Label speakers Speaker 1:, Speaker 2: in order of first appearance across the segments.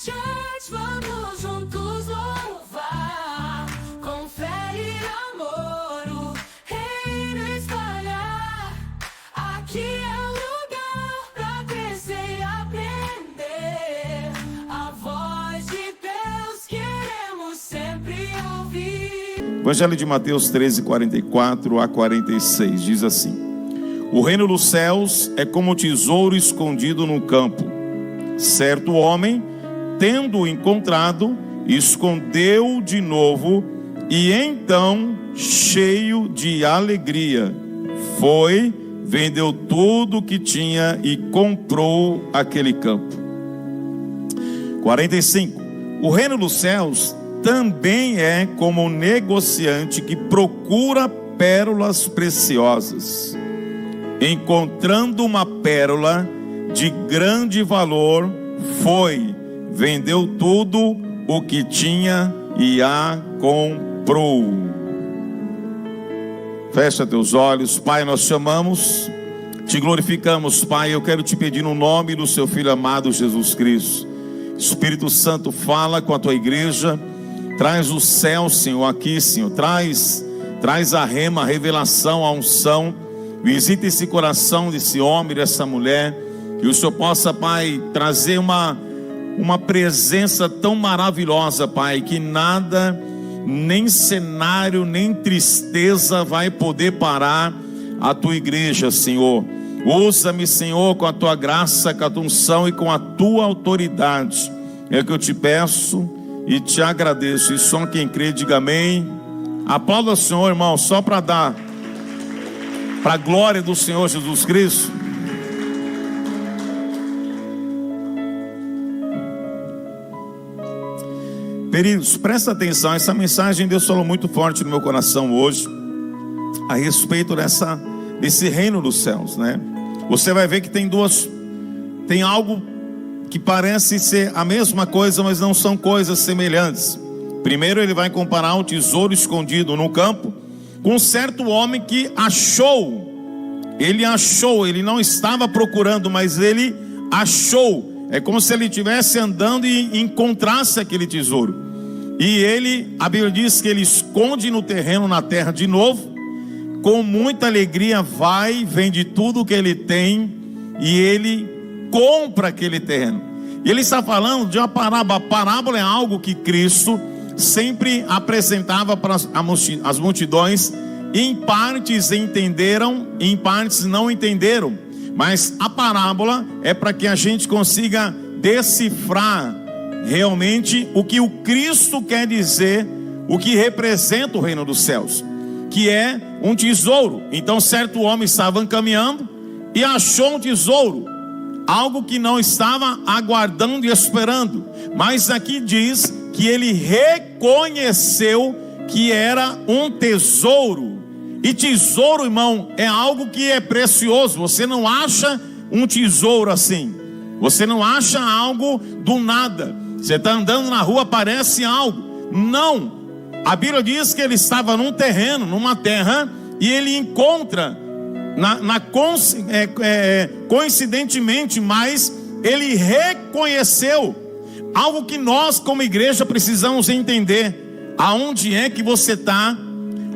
Speaker 1: Church, vamos juntos louvar, com fé e amor, o reino espalhar. Aqui é o lugar pra crescer e aprender. A voz de Deus queremos sempre ouvir.
Speaker 2: Evangelho de Mateus 13, 44 a 46, diz assim: o reino dos céus é como um tesouro escondido no campo. Certo homem, tendo-o encontrado, escondeu de novo, e então, cheio de alegria, foi, vendeu tudo o que tinha e comprou aquele campo. 45. O reino dos céus também é como um negociante que procura pérolas preciosas. Encontrando uma pérola de grande valor, foi, vendeu tudo o que tinha e a comprou. Fecha teus olhos. Pai, nós te amamos, te glorificamos, Pai. Eu quero te pedir no nome do seu Filho amado Jesus Cristo. Espírito Santo, fala com a tua igreja. Traz o céu, Senhor, aqui, Senhor. Traz a rema, a revelação, a unção. Visita esse coração desse homem, dessa mulher. Que o Senhor possa, Pai, trazer uma presença tão maravilhosa, Pai, que nada, nem cenário, nem tristeza vai poder parar a tua igreja, Senhor. Usa-me, Senhor, com a tua graça, com a tua unção e com a tua autoridade. É o que eu te peço e te agradeço. E só quem crê, diga amém. Aplauda o Senhor, irmão, só para dar para a glória do Senhor Jesus Cristo. Queridos, presta atenção, essa mensagem Deus falou muito forte no meu coração hoje, a respeito desse reino dos céus, né? Você vai ver que tem algo que parece ser a mesma coisa, mas não são coisas semelhantes. Primeiro ele vai comparar um tesouro escondido no campo, com um certo homem que ele não estava procurando, mas ele achou. É como se ele estivesse andando e encontrasse aquele tesouro. E a Bíblia diz que ele esconde no terreno, na terra de novo. Com muita alegria vende tudo o que ele tem e ele compra aquele terreno. E ele está falando de uma parábola. A parábola é algo que Cristo sempre apresentava para as multidões. Em partes entenderam, em partes não entenderam. Mas a parábola é para que a gente consiga decifrar realmente o que o Cristo quer dizer, o que representa o reino dos céus, que é um tesouro. Então certo homem estava caminhando e achou um tesouro, algo que não estava aguardando e esperando. Mas aqui diz que ele reconheceu que era um tesouro. E tesouro, irmão, é algo que é precioso. Você não acha um tesouro assim. Você não acha algo do nada. Você está andando na rua, aparece algo. Não. A Bíblia diz que ele estava num terreno, numa terra, e ele encontra, coincidentemente, mas ele reconheceu algo que nós como igreja precisamos entender. Aonde é que você está?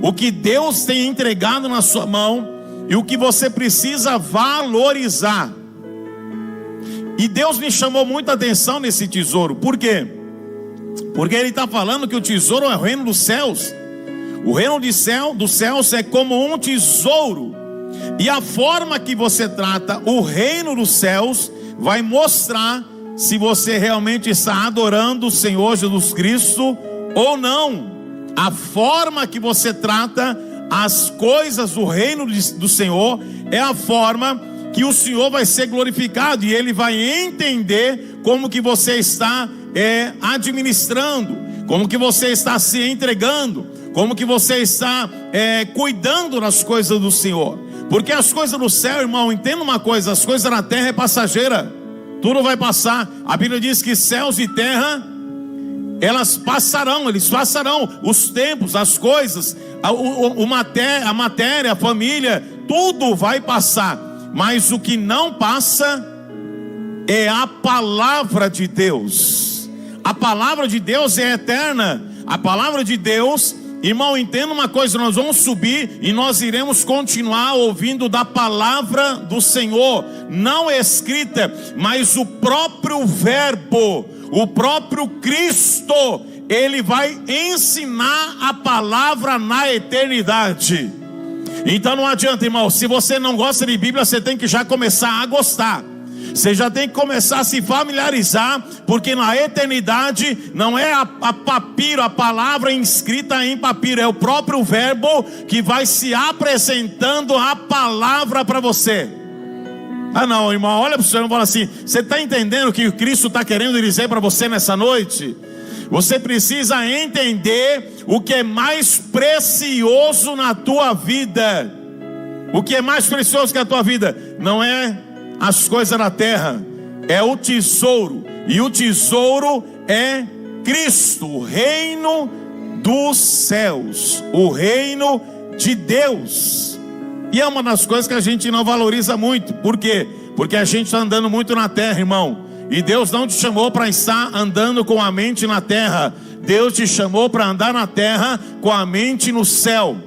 Speaker 2: O que Deus tem entregado na sua mão e o que você precisa valorizar. E Deus me chamou muita atenção nesse tesouro. Por quê? Porque ele está falando que o tesouro é o reino dos céus. O reino dos céus é como um tesouro. E a forma que você trata o reino dos céus vai mostrar se você realmente está adorando o Senhor Jesus Cristo ou não. A forma que você trata as coisas do reino do Senhor é a forma que o Senhor vai ser glorificado. E Ele vai entender como que você está administrando, como que você está se entregando, como que você está cuidando das coisas do Senhor. Porque as coisas do céu, irmão, entenda uma coisa: as coisas da terra é passageira, tudo vai passar. A Bíblia diz que céus e terra, eles passarão, os tempos, as coisas, a matéria, a família, tudo vai passar. Mas o que não passa é a palavra de Deus. a palavra de Deus é eterna. A palavra de Deus, irmão, entenda uma coisa, nós vamos subir e nós iremos continuar ouvindo da palavra do Senhor, não escrita, mas o próprio verbo, o próprio Cristo, ele vai ensinar a palavra na eternidade. Então não adianta, irmão, se você não gosta de Bíblia, você tem que já começar a gostar. Você já tem que começar a se familiarizar, porque na eternidade não é a papiro, a palavra inscrita em papiro, é o próprio verbo que vai se apresentando a palavra para você. Ah não, irmão, olha para o senhor e fala assim: você está entendendo o que o Cristo está querendo dizer para você nessa noite? Você precisa entender o que é mais precioso na tua vida. O que é mais precioso que a tua vida não é as coisas da terra, é o tesouro. E o tesouro é Cristo, o reino dos céus, o reino de Deus. E é uma das coisas que a gente não valoriza muito. Por quê? Porque a gente está andando muito na terra, irmão. E Deus não te chamou para estar andando com a mente na terra. Deus te chamou para andar na terra com a mente no céu.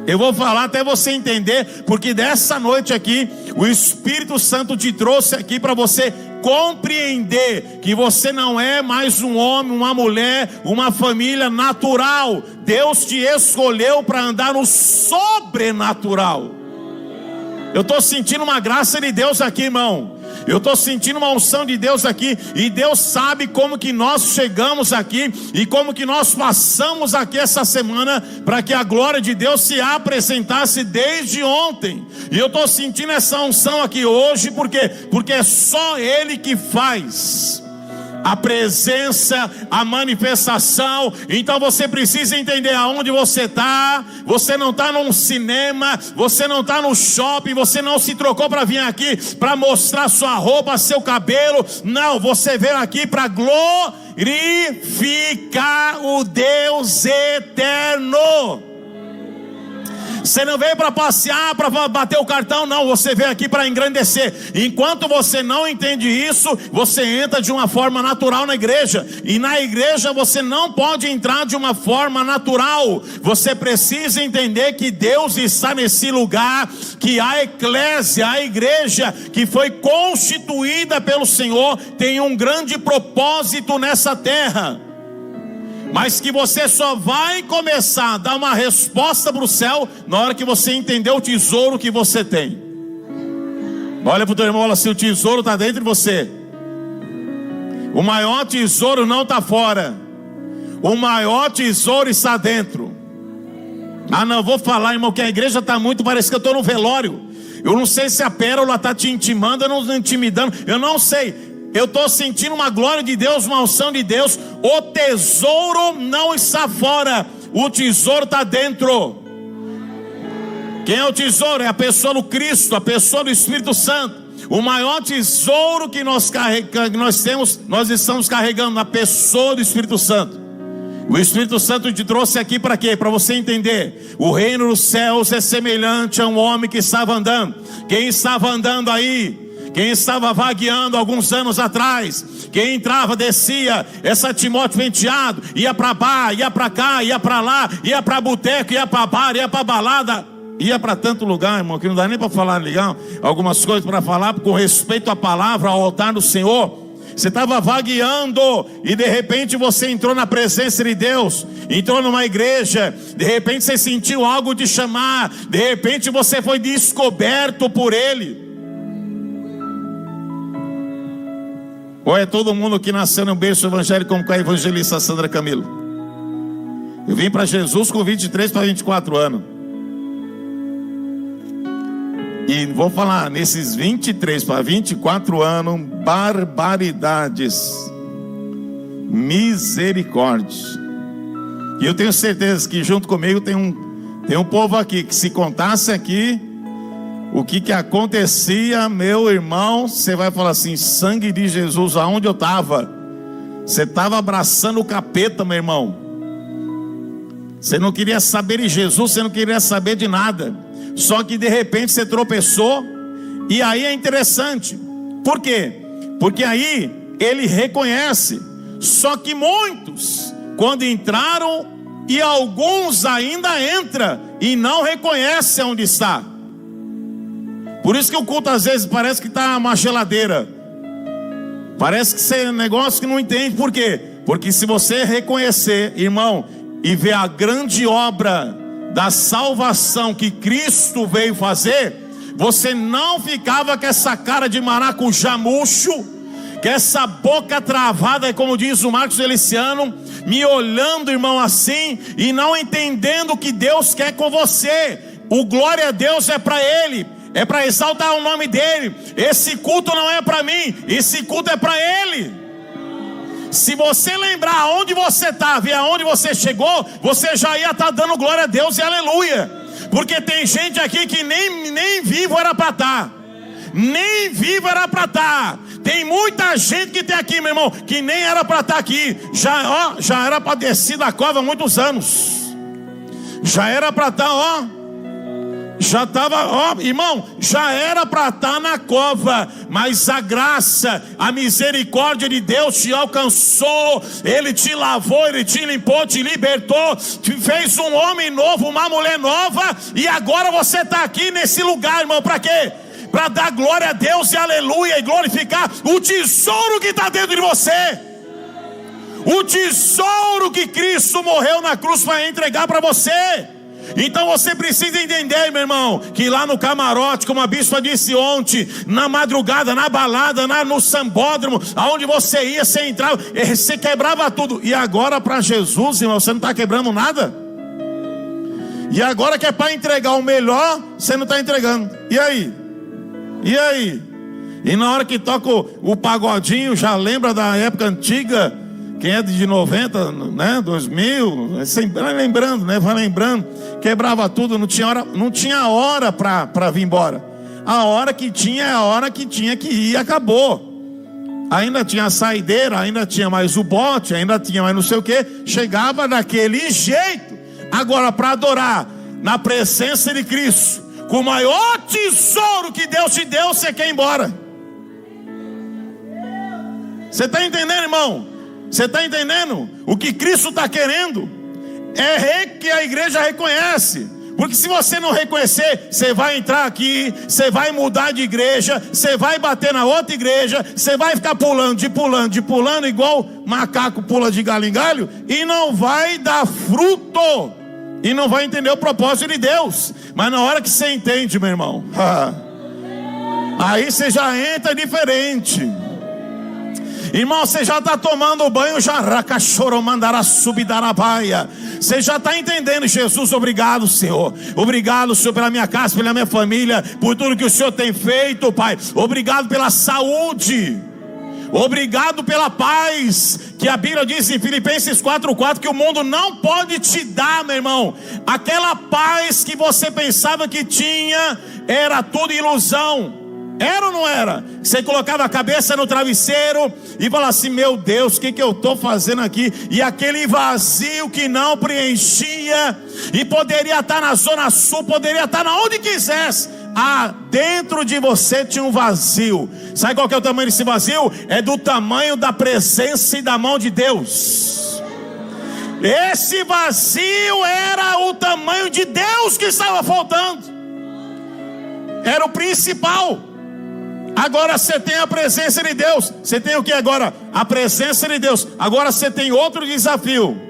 Speaker 2: Eu vou falar até você entender, porque dessa noite aqui, o Espírito Santo te trouxe aqui para você compreender que você não é mais um homem, uma mulher, uma família natural. Deus te escolheu para andar no sobrenatural. Eu estou sentindo uma graça de Deus aqui, irmão. Eu estou sentindo uma unção de Deus aqui. E Deus sabe como que nós chegamos aqui e como que nós passamos aqui essa semana, para que a glória de Deus se apresentasse desde ontem. E eu estou sentindo essa unção aqui hoje. Por quê? Porque é só Ele que faz a presença, a manifestação. Então você precisa entender aonde você está. Você não está num cinema, você não está no shopping, você não se trocou para vir aqui para mostrar sua roupa, seu cabelo. Não, você veio aqui para glorificar o Deus eterno. Você não veio para passear, para bater o cartão, não. Você veio aqui para engrandecer. Enquanto você não entende isso, você entra de uma forma natural na igreja. E na igreja você não pode entrar de uma forma natural. Você precisa entender que Deus está nesse lugar, que a eclésia, a igreja que foi constituída pelo Senhor, tem um grande propósito nessa terra. Mas que você só vai começar a dar uma resposta para o céu na hora que você entender o tesouro que você tem. Olha para o teu irmão e fala assim: o tesouro está dentro de você. O maior tesouro não está fora. O maior tesouro está dentro. Ah não, vou falar, irmão, que a igreja está muito, parece que eu estou no velório. Eu não sei se a pérola está te intimando ou não intimidando. Eu não sei. Eu estou sentindo uma glória de Deus, uma unção de Deus. O tesouro não está fora, o tesouro está dentro. Quem é o tesouro? É a pessoa do Cristo, a pessoa do Espírito Santo. O maior tesouro que nós estamos carregando na pessoa do Espírito Santo. O Espírito Santo te trouxe aqui para quê? Para você entender. O reino dos céus é semelhante a um homem que estava andando. Quem estava andando aí? Quem estava vagueando alguns anos atrás, quem entrava, descia, essa Timóteo penteado, ia para bar, ia para cá, ia para lá, ia para boteco, ia para bar, ia para balada, ia para tanto lugar, irmão, que não dá nem para falar legal, algumas coisas para falar, com respeito à palavra, ao altar do Senhor. Você estava vagueando e de repente você entrou na presença de Deus, entrou numa igreja, de repente você sentiu algo de chamar, de repente você foi descoberto por Ele. Ou é todo mundo que nasceu no berço evangélico como a evangelista Sandra Camilo? Eu vim para Jesus com 23 para 24 anos. E vou falar, nesses 23 para 24 anos, barbaridades, misericórdia. E eu tenho certeza que junto comigo tem um povo aqui, que se contasse aqui o que acontecia, meu irmão, você vai falar assim: sangue de Jesus, aonde eu estava? Você estava abraçando o capeta, meu irmão. Você não queria saber de Jesus, você não queria saber de nada. Só que de repente você tropeçou. E aí é interessante. Por quê? Porque aí ele reconhece. Só que muitos, quando entraram, e alguns ainda entram e não reconhecem onde está. Por isso que o culto às vezes parece que está uma geladeira. Parece que isso é um negócio que não entende. Por quê? Porque se você reconhecer, irmão, e ver a grande obra da salvação que Cristo veio fazer, você não ficava com essa cara de maracujá murcho, com essa boca travada, como diz o Marcos Feliciano, me olhando, irmão, assim, e não entendendo o que Deus quer com você. O glória a Deus é para Ele, é para exaltar o nome dEle. Esse culto não é para mim, esse culto é para Ele. Se você lembrar aonde você estava e aonde você chegou, você já ia estar dando glória a Deus e aleluia. Porque tem gente aqui que nem vivo era para estar. Nem vivo era para estar. Tem muita gente que tem aqui, meu irmão, que nem era para estar aqui. Já era para descer da cova há muitos anos. Já era para estar, já estava, irmão, já era para estar na cova, mas a graça, a misericórdia de Deus te alcançou, Ele te lavou, Ele te limpou, te libertou, te fez um homem novo, uma mulher nova, e agora você está aqui nesse lugar, irmão, para quê? Para dar glória a Deus e aleluia, e glorificar o tesouro que está dentro de você, o tesouro que Cristo morreu na cruz para entregar para você. Então você precisa entender, meu irmão, que lá no camarote, como a bispa disse ontem, na madrugada, na balada, no sambódromo, aonde você ia, você entrava, você quebrava tudo. E agora para Jesus, irmão, você não está quebrando nada. E agora que é para entregar o melhor, você não está entregando. E aí? E aí? E na hora que toca o pagodinho, já lembra da época antiga? Quem é de 90, né, 2000, vai lembrando, né, vai lembrando, quebrava tudo, não tinha hora para vir embora. A hora que tinha é a hora que tinha que ir, acabou. Ainda tinha a saideira, ainda tinha mais o bote, ainda tinha mais não sei o que, chegava daquele jeito. Agora para adorar na presença de Cristo, com o maior tesouro que Deus te deu, você quer ir embora. Você está entendendo, irmão? Você está entendendo? O que Cristo está querendo é que a igreja reconhece. Porque se você não reconhecer, você vai entrar aqui, você vai mudar de igreja, você vai bater na outra igreja, você vai ficar pulando, igual macaco pula de galho em galho, e não vai dar fruto, e não vai entender o propósito de Deus. Mas na hora que você entende, meu irmão, aí você já entra diferente. Irmão, você já está tomando banho, já você já está entendendo. Jesus, obrigado, Senhor. Obrigado, Senhor, pela minha casa, pela minha família, por tudo que o Senhor tem feito, Pai. Obrigado pela saúde. Obrigado pela paz, que a Bíblia diz em Filipenses 4:4 que o mundo não pode te dar, meu irmão. Aquela paz que você pensava que tinha, era tudo ilusão. Era ou não era? Você colocava a cabeça no travesseiro e falava assim: meu Deus, o que eu estou fazendo aqui? E aquele vazio que não preenchia, e poderia estar na zona sul, poderia estar na onde quisesse. Dentro de você tinha um vazio. Sabe qual que é o tamanho desse vazio? É do tamanho da presença e da mão de Deus. Esse vazio era o tamanho de Deus que estava faltando. Era o principal. Agora você tem a presença de Deus. Você tem o que agora? A presença de Deus. Agora você tem outro desafio.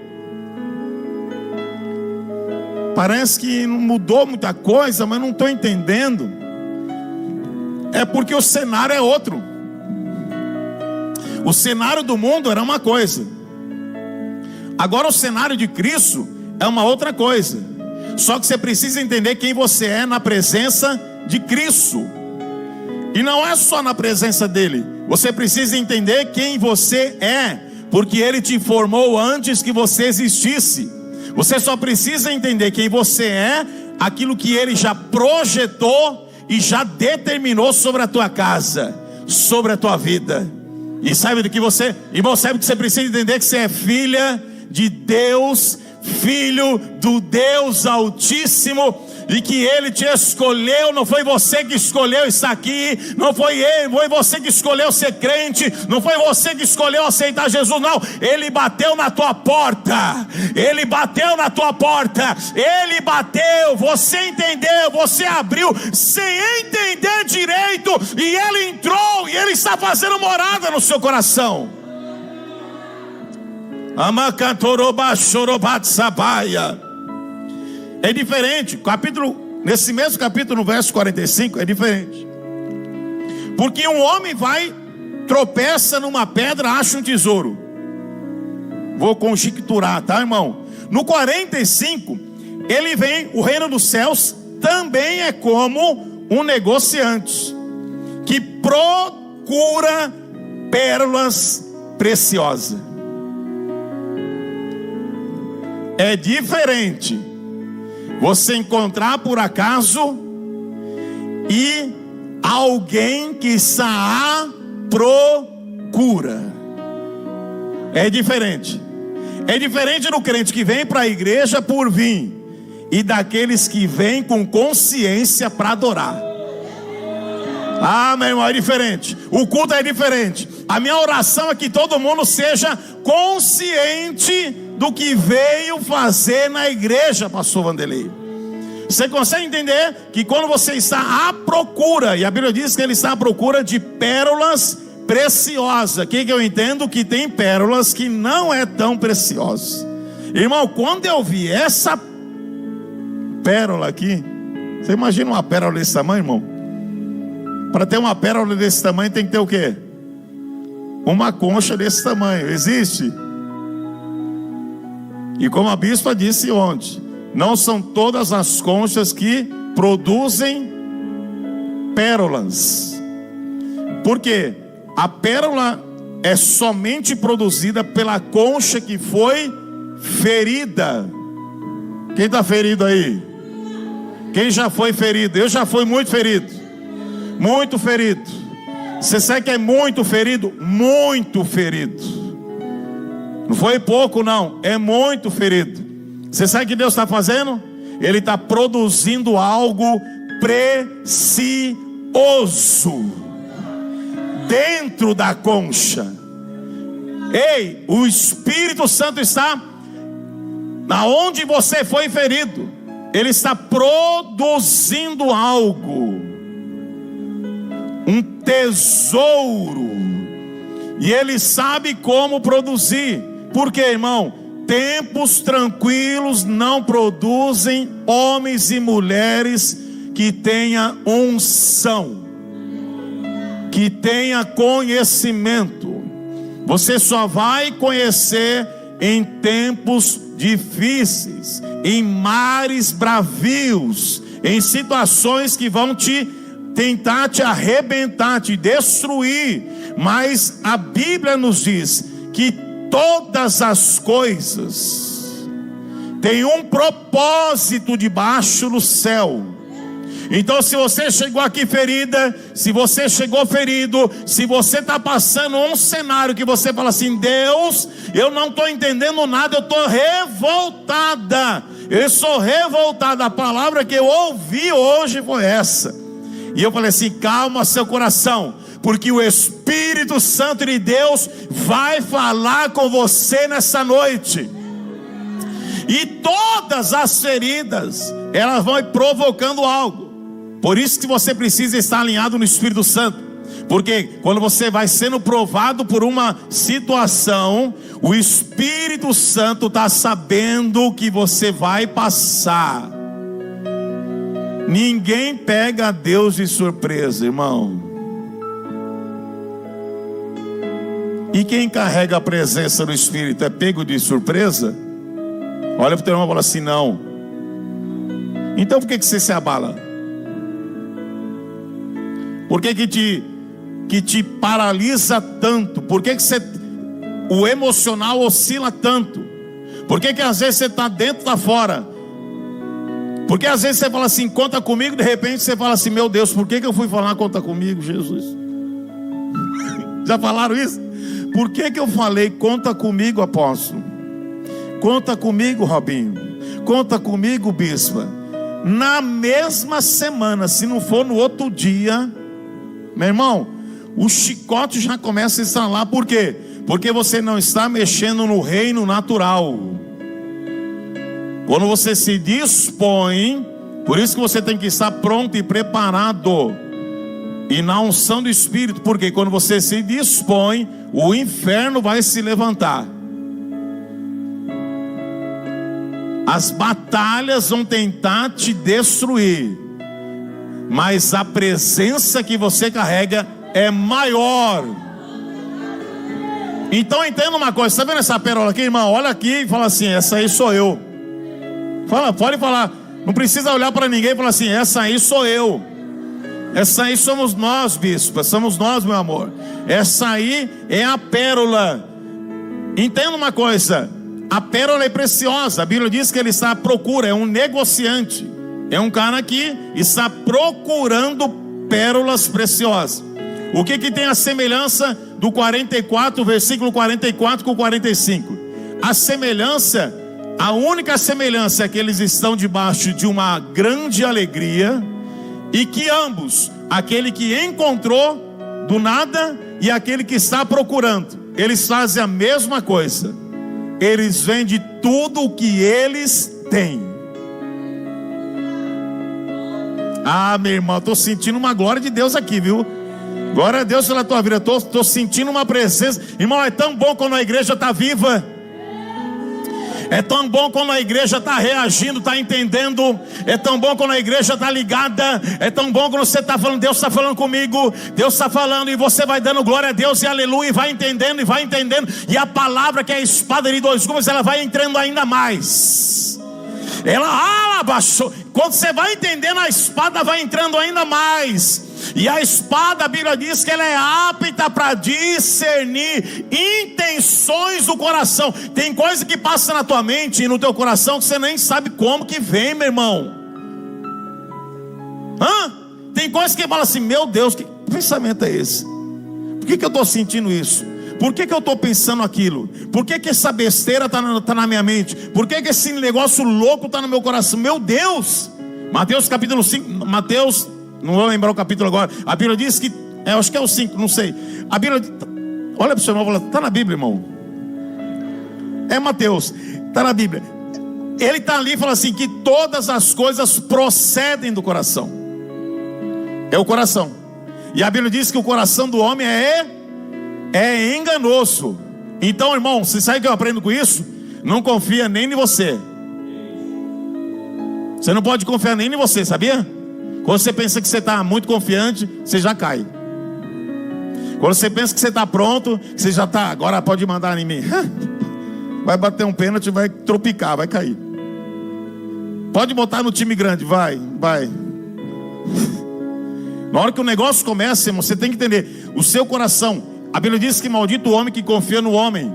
Speaker 2: Parece que não mudou muita coisa, mas não estou entendendo. É porque o cenário é outro. O cenário do mundo era uma coisa. Agora o cenário de Cristo é uma outra coisa. Só que você precisa entender quem você é na presença de Cristo. E não é só na presença dele. Você precisa entender quem você é, porque ele te formou antes que você existisse. Você só precisa entender quem você é, aquilo que ele já projetou e já determinou sobre a tua casa, sobre a tua vida. E sabe do que você, irmão, sabe que você precisa entender? Que você é filha de Deus, filho do Deus Altíssimo, e que Ele te escolheu. Não foi você que escolheu estar aqui, não foi você que escolheu ser crente, não foi você que escolheu aceitar Jesus, não. Ele bateu na tua porta, Ele bateu na tua porta, Ele bateu, você entendeu, você abriu sem entender direito, e Ele entrou, e Ele está fazendo morada no seu coração. É diferente, nesse mesmo capítulo, no verso 45, é diferente. Porque um homem vai, tropeça numa pedra, acha um tesouro. Vou conjecturar, tá, irmão? No 45, ele vem, o reino dos céus também é como um negociante que procura pérolas preciosas. É diferente você encontrar por acaso e alguém que está à procura. É diferente. É diferente do crente que vem para a igreja por vir e daqueles que vêm com consciência para adorar. Ah, meu irmão, é diferente. O culto é diferente. A minha oração é que todo mundo seja consciente do que veio fazer na igreja, pastor Vanderlei. Você consegue entender que quando você está à procura, e a Bíblia diz que ele está à procura de pérolas preciosas. O que eu entendo? Que tem pérolas que não é tão preciosas. Irmão, quando eu vi essa pérola aqui, você imagina uma pérola desse tamanho, irmão? Para ter uma pérola desse tamanho tem que ter o quê? Uma concha desse tamanho. Existe? E como a bispa disse ontem, não são todas as conchas que produzem pérolas. Por quê? A pérola é somente produzida pela concha que foi ferida. Quem está ferido aí? Quem já foi ferido? Eu já fui muito ferido. Muito ferido. Você sabe que é muito ferido? Muito ferido. Não foi pouco não, é muito ferido. Você sabe o que Deus está fazendo? Ele está produzindo algo precioso dentro da concha. Ei, o Espírito Santo está aonde você foi ferido. Ele está produzindo algo, um tesouro, e Ele sabe como produzir. Por quê, irmão? Tempos tranquilos não produzem homens e mulheres que tenha unção, que tenha conhecimento. Você só vai conhecer em tempos difíceis, em mares bravios, em situações que vão tentar te arrebentar, te destruir. Mas a Bíblia nos diz que todas as coisas têm um propósito debaixo do céu. Então, se você chegou aqui ferida, se você chegou ferido, se você está passando um cenário que você fala assim: Deus, eu não estou entendendo nada, eu estou revoltada, eu sou revoltada. A palavra que eu ouvi hoje foi essa. E eu falei assim: calma seu coração, porque o Espírito Santo de Deus vai falar com você nessa noite. E todas as feridas, elas vão provocando algo. Por isso que você precisa estar alinhado no Espírito Santo. Porque quando você vai sendo provado por uma situação, o Espírito Santo está sabendo que você vai passar. Ninguém pega Deus de surpresa, irmão. E quem carrega a presença do Espírito é pego de surpresa? Olha para o teu irmão e fala assim: não. Então por que você se abala? Por que te paralisa tanto? Por que o emocional oscila tanto? Por que às vezes você está dentro, está fora? Porque às vezes você fala assim: conta comigo. De repente você fala assim: meu Deus, por que eu fui falar conta comigo, Jesus? Já falaram isso? Por que eu falei conta comigo, apóstolo? Conta comigo, Robinho. Conta comigo, bispa. na mesma semana, se não for no outro dia, meu irmão, o chicote já começa a estralar. Por quê? Porque você não está mexendo no reino natural. Quando você se dispõe, por isso que você tem que estar pronto e preparado, e na unção do Espírito, porque quando você se dispõe, o inferno vai se levantar. As batalhas vão tentar te destruir, mas a presença que você carrega é maior. Então entenda uma coisa, está vendo essa pérola aqui, irmão? Olha aqui e fala assim: essa aí sou eu. Fala, pode falar, não precisa olhar para ninguém e falar assim: essa aí sou eu. Essa aí somos nós, bispo, somos nós, meu amor. Essa aí é a pérola. Entenda uma coisa, a pérola é preciosa. A Bíblia diz que ele está à procura, é um negociante, é um cara que está procurando pérolas preciosas. O que tem a semelhança do 44, versículo 44 com 45? A semelhança, a única semelhança é que eles estão debaixo de uma grande alegria, e que ambos, aquele que encontrou do nada e aquele que está procurando, eles fazem a mesma coisa. Eles vendem tudo o que eles têm. Ah, meu irmão, estou sentindo uma glória de Deus aqui, viu? Glória a Deus pela tua vida. Estou sentindo uma presença. Irmão, é tão bom quando a igreja está viva. É tão bom quando a igreja está reagindo, está entendendo. É tão bom quando a igreja está ligada. É tão bom quando você está falando: Deus está falando comigo, Deus está falando, e você vai dando glória a Deus e aleluia, e vai entendendo, e vai entendendo. E a palavra, que é a espada de dois gumes, ela vai entrando ainda mais. Ela abaixou. Quando você vai entendendo, a espada vai entrando ainda mais. E a espada, a Bíblia diz que ela é apta para discernir intenções do coração. Tem coisa que passa na tua mente e no teu coração que você nem sabe como que vem, meu irmão. Tem coisa que fala assim: meu Deus, que pensamento é esse? Por que eu estou sentindo isso? Por que eu estou pensando aquilo? Por que essa besteira está na minha mente? Por que esse negócio louco está no meu coração? Meu Deus! Mateus capítulo 5, Mateus, não vou lembrar o capítulo agora. A Bíblia diz que, acho que é o 5, não sei. A Bíblia, olha para o seu irmão e fala: está na Bíblia, irmão? É Mateus, está na Bíblia. Ele está ali e fala assim: que todas as coisas procedem do coração. É o coração. E a Bíblia diz que o coração do homem é enganoso. Então, irmão, você sabe o que eu aprendo com isso? Não confia nem em você. Você não pode confiar nem em você, sabia? Quando você pensa que você está muito confiante, você já cai. Quando você pensa que você está pronto, você já está, agora pode mandar em mim. Vai bater um pênalti, vai tropicar, vai cair. Pode botar no time grande, vai. Na hora que o negócio começa, irmão, você tem que entender, o seu coração, a Bíblia diz que maldito o homem que confia no homem.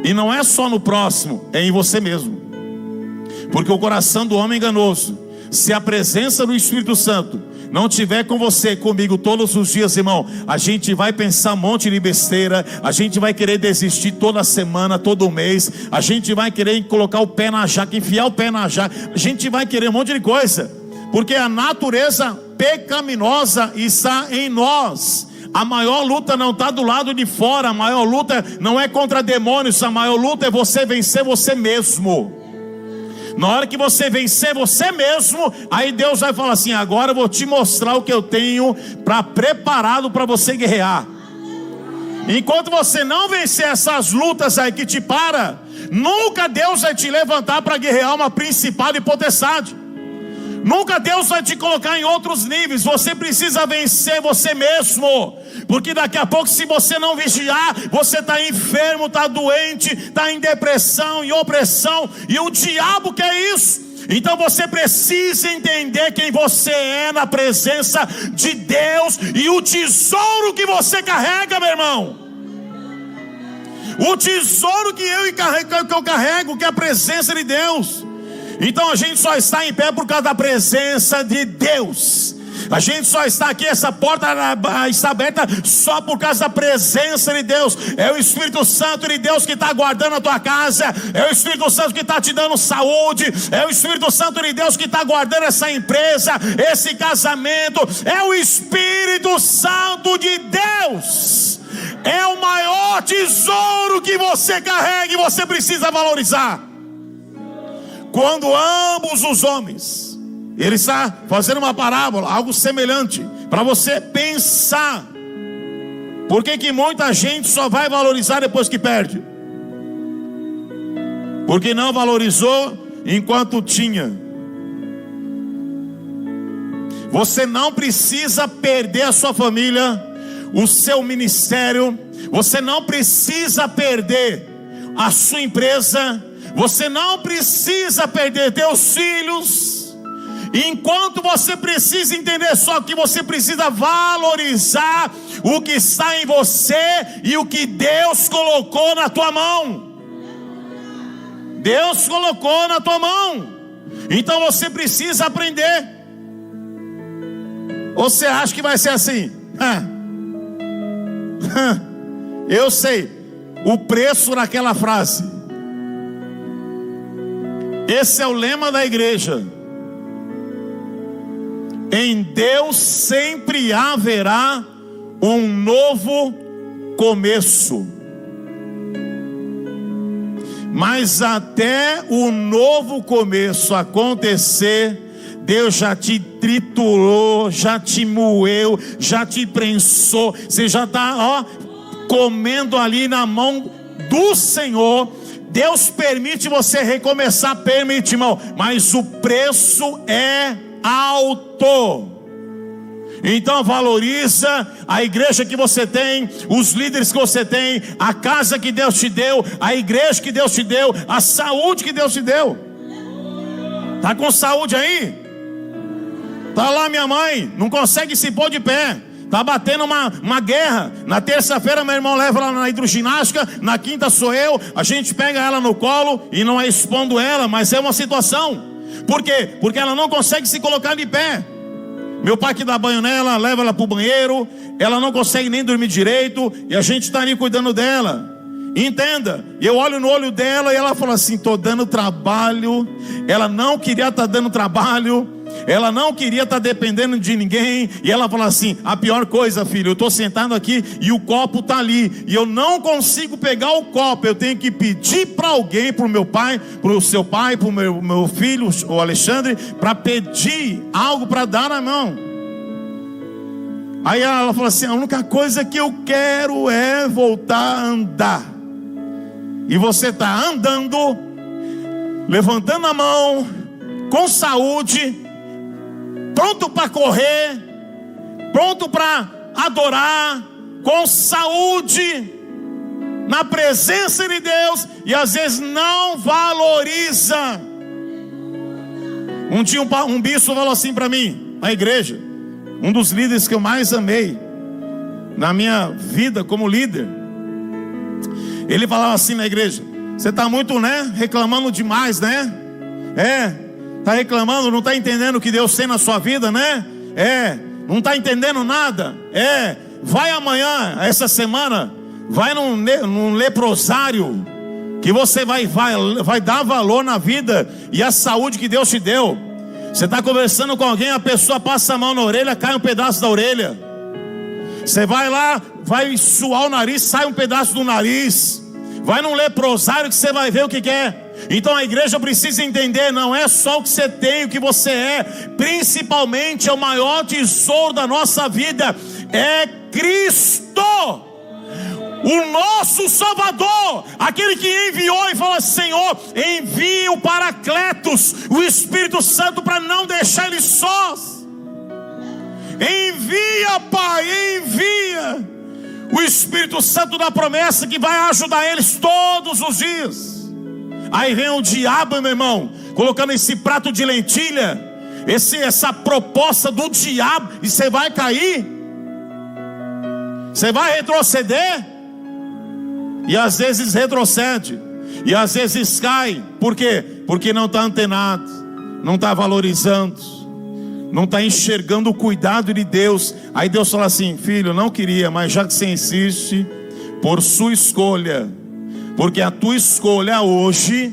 Speaker 2: E não é só no próximo, é em você mesmo. Porque o coração do homem é enganoso. Se a presença do Espírito Santo não tiver com você, comigo todos os dias, irmão, a gente vai pensar um monte de besteira. A gente vai querer desistir toda semana, todo mês. A gente vai querer colocar o pé na jaca, enfiar o pé na jaca. A gente vai querer um monte de coisa, porque a natureza pecaminosa está em nós. A maior luta não está do lado de fora. A maior luta não é contra demônios. A maior luta é você vencer você mesmo. Na hora que você vencer você mesmo, aí Deus vai falar assim: agora eu vou te mostrar o que eu tenho preparado para você guerrear. Enquanto você não vencer essas lutas aí que te para, nunca Deus vai te levantar para guerrear uma principado e potestade. Nunca Deus vai te colocar em outros níveis. Você precisa vencer você mesmo. Porque daqui a pouco, se você não vigiar, você está enfermo, está doente, está em depressão, em opressão. E o diabo quer isso. Então você precisa entender quem você é na presença de Deus. E o tesouro que você carrega, meu irmão. O tesouro que eu carrego, que é a presença de Deus. Então a gente só está em pé por causa da presença de Deus. A gente só está aqui, essa porta está aberta só por causa da presença de Deus. É o Espírito Santo de Deus que está guardando a tua casa. É o Espírito Santo que está te dando saúde. É o Espírito Santo de Deus que está guardando essa empresa, esse casamento. É o Espírito Santo de Deus. É o maior tesouro que você carrega e você precisa valorizar. Quando ambos os homens, ele está fazendo uma parábola, algo semelhante, para você pensar. Por que que muita gente só vai valorizar depois que perde? Porque não valorizou enquanto tinha. Você não precisa perder a sua família, o seu ministério. Você não precisa perder a sua empresa. Você não precisa perder teus filhos. Enquanto você precisa entender só que você precisa valorizar o que está em você e o que Deus colocou na tua mão. Deus colocou na tua mão. Então você precisa aprender. Ou você acha que vai ser assim? Eu sei o preço daquela frase. Esse é o lema da igreja. Em Deus sempre haverá um novo começo. Mas até o novo começo acontecer, Deus já te triturou, já te moeu, já te prensou. Você já está comendo ali na mão do Senhor. Deus permite você recomeçar, permite, irmão, mas o preço é alto. Então valoriza a igreja que você tem, os líderes que você tem, a casa que Deus te deu, a igreja que Deus te deu, a saúde que Deus te deu. Tá com saúde aí? Tá lá minha mãe, não consegue se pôr de pé. Tá batendo uma guerra. Na terça-feira meu irmão leva ela na hidroginástica. Na quinta sou eu. A gente pega ela no colo e não é expondo ela, mas é uma situação. Por quê? Porque ela não consegue se colocar de pé. Meu pai que dá banho nela, leva ela pro banheiro. Ela não consegue nem dormir direito. E a gente está ali cuidando dela. Entenda, eu olho no olho dela e ela fala assim: tô dando trabalho. Ela não queria estar dando trabalho. Ela não queria estar dependendo de ninguém. E ela fala assim: a pior coisa, filho, eu estou sentado aqui e o copo está ali, e eu não consigo pegar o copo. Eu tenho que pedir para alguém, para o meu pai, para o seu pai, para o meu filho, o Alexandre, para pedir algo para dar na mão. Aí ela fala assim: a única coisa que eu quero é voltar a andar. E você está andando, levantando a mão, com saúde, pronto para correr, pronto para adorar, com saúde, na presença de Deus, e às vezes não valoriza. Um dia um bispo falou assim para mim, na igreja, um dos líderes que eu mais amei na minha vida como líder. Ele falava assim na igreja: você está muito, reclamando demais, está reclamando, não está entendendo o que Deus tem na sua vida, não está entendendo nada. Vai amanhã, essa semana, vai num leprosário, que você vai dar valor na vida e a saúde que Deus te deu. Você está conversando com alguém, a pessoa passa a mão na orelha, cai um pedaço da orelha. Você vai lá, vai suar o nariz, sai um pedaço do nariz. Vai num leprosário que você vai ver o que é. Então a igreja precisa entender, não é só o que você tem, o que você é. Principalmente é o maior tesouro da nossa vida, é Cristo, o nosso Salvador, aquele que enviou e falou: Senhor, envie o Paracletos, o Espírito Santo, para não deixar eles sós. Envia, Pai, envia o Espírito Santo da promessa, que vai ajudar eles todos os dias. Aí vem o diabo, meu irmão, colocando esse prato de lentilha, essa proposta do diabo, e você vai cair, você vai retroceder, e às vezes retrocede, e às vezes cai. Por quê? Porque não está antenado, não está valorizando, não está enxergando o cuidado de Deus. Aí Deus fala assim: filho, não queria, mas já que você insiste, por sua escolha, porque a tua escolha hoje,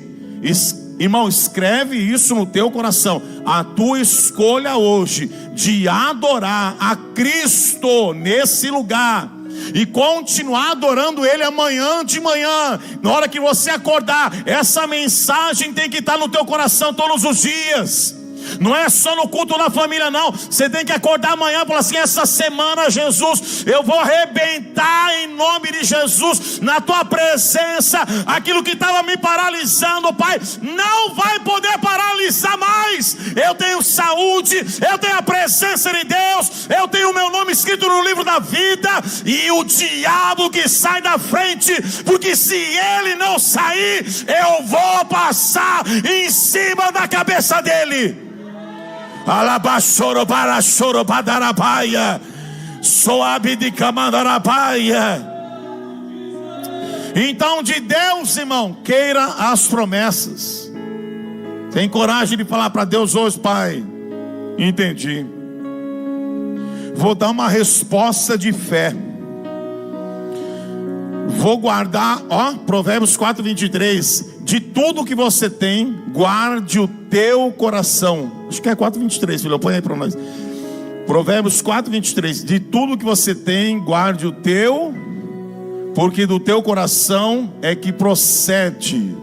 Speaker 2: irmão, escreve isso no teu coração, a tua escolha hoje de adorar a Cristo nesse lugar e continuar adorando Ele amanhã de manhã, na hora que você acordar, essa mensagem tem que estar no teu coração todos os dias. Não é só no culto da família, não. Você tem que acordar amanhã e falar assim: essa semana, Jesus, eu vou arrebentar em nome de Jesus, na tua presença, aquilo que estava me paralisando, Pai, não vai poder paralisar mais. Eu tenho saúde, eu tenho a presença de Deus, eu tenho o meu nome escrito no livro da vida, e o diabo que sai da frente, porque se ele não sair, eu vou passar em cima da cabeça dele. Alabachoro para choro padarabaia, soabe de camandarabaia. Então, de Deus, irmão, queira as promessas. Tem coragem de falar para Deus hoje: Pai, entendi, vou dar uma resposta de fé, vou guardar, Provérbios 4:23, de tudo que você tem, guarde o teu coração. Acho que é 4:23, filho, põe aí para nós. Provérbios 4:23, de tudo que você tem, guarde o teu, porque do teu coração é que procede.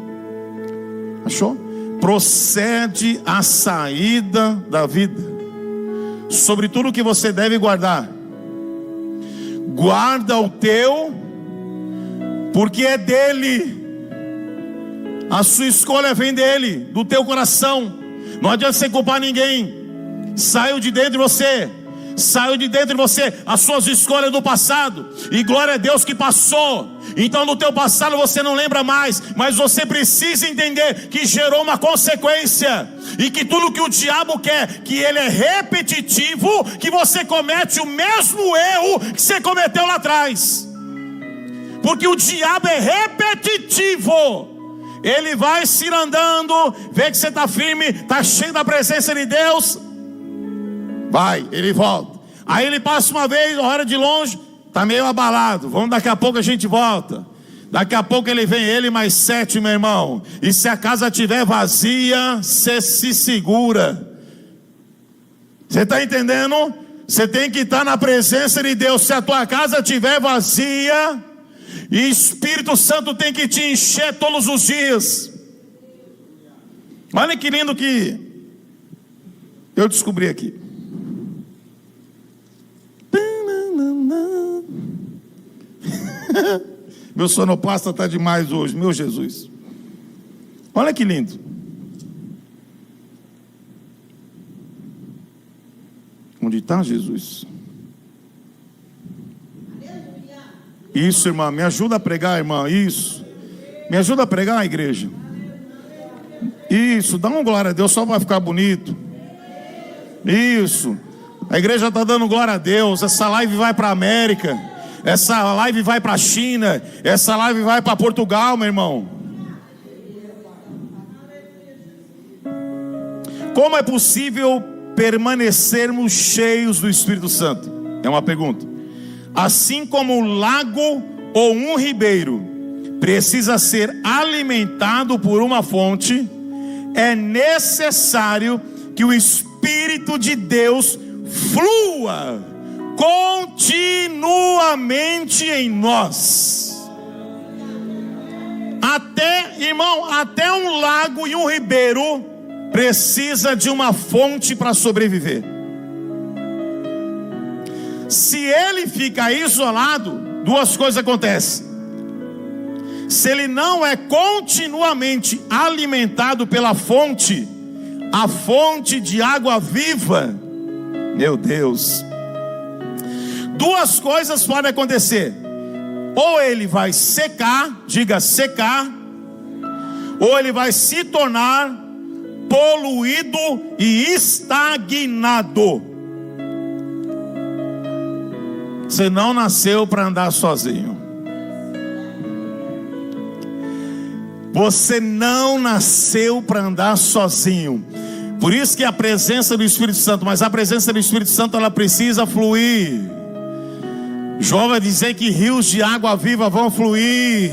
Speaker 2: Achou? Procede a saída da vida. Sobre tudo que você deve guardar, guarda o teu, porque é dele. A sua escolha vem dele, do teu coração. Não adianta você culpar ninguém. Saiu de dentro de você, saiu de dentro de você as suas escolhas do passado, e glória a Deus que passou. Então no teu passado você não lembra mais, mas você precisa entender que gerou uma consequência, e que tudo que o diabo quer, que ele é repetitivo, que você comete o mesmo erro que você cometeu lá atrás, porque o diabo é repetitivo. Ele vai se andando, vê que você está firme, está cheio da presença de Deus, vai, ele volta. Aí ele passa uma vez, olha de longe, está meio abalado, vamos, daqui a pouco a gente volta. Daqui a pouco ele vem, ele mais 7, meu irmão. E se a casa estiver vazia, você se segura. Você está entendendo? Você tem que estar na presença de Deus. Se a tua casa estiver vazia, e Espírito Santo tem que te encher todos os dias. Olha que lindo que eu descobri aqui. Meu sonoplasta está demais hoje, meu Jesus. Olha que lindo. Onde está Jesus? Isso, irmã, me ajuda a pregar, irmã, isso. Me ajuda a pregar, a igreja. Isso, dá uma glória a Deus só para ficar bonito. Isso. A igreja está dando glória a Deus. Essa live vai para a América, essa live vai para a China, essa live vai para Portugal, meu irmão. Como é possível permanecermos cheios do Espírito Santo? É uma pergunta. Assim como o lago ou um ribeiro precisa ser alimentado por uma fonte, é necessário que o Espírito de Deus flua continuamente em nós. Até um lago e um ribeiro precisa de uma fonte para sobreviver. Se ele fica isolado, duas coisas acontecem. Se ele não é continuamente alimentado pela fonte, a fonte de água viva, meu Deus, duas coisas podem acontecer: ou ele vai secar, diga secar, ou ele vai se tornar poluído e estagnado. Você não nasceu para andar sozinho. Você não nasceu para andar sozinho. Por isso que a presença do Espírito Santo, mas a presença do Espírito Santo, ela precisa fluir. João vai dizer que rios de água viva vão fluir.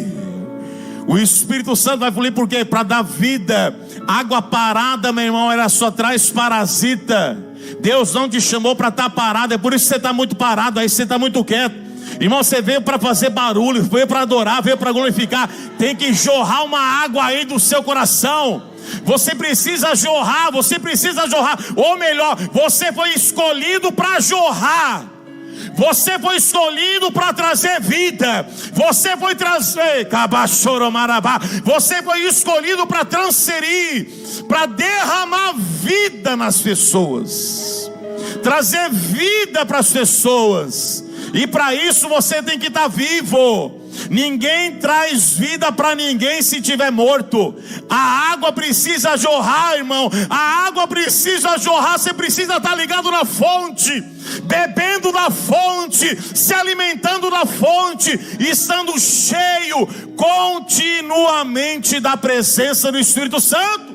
Speaker 2: O Espírito Santo vai fluir por quê? Para dar vida. Água parada, meu irmão, ela só traz parasita. Deus não te chamou para estar parado. É por isso que você está muito parado, aí você está muito quieto. Irmão, você veio para fazer barulho, veio para adorar, veio para glorificar. Tem que jorrar uma água aí do seu coração. Você precisa jorrar, você precisa jorrar. Ou melhor, você foi escolhido para jorrar. Você foi escolhido para trazer vida. Você foi Você foi escolhido para transferir, para derramar vida nas pessoas, trazer vida para as pessoas. E para isso você tem que estar vivo. Ninguém traz vida para ninguém se estiver morto. A água precisa jorrar, irmão. A água precisa jorrar. Você precisa estar ligado na fonte, bebendo da fonte, se alimentando da fonte, estando cheio continuamente da presença do Espírito Santo.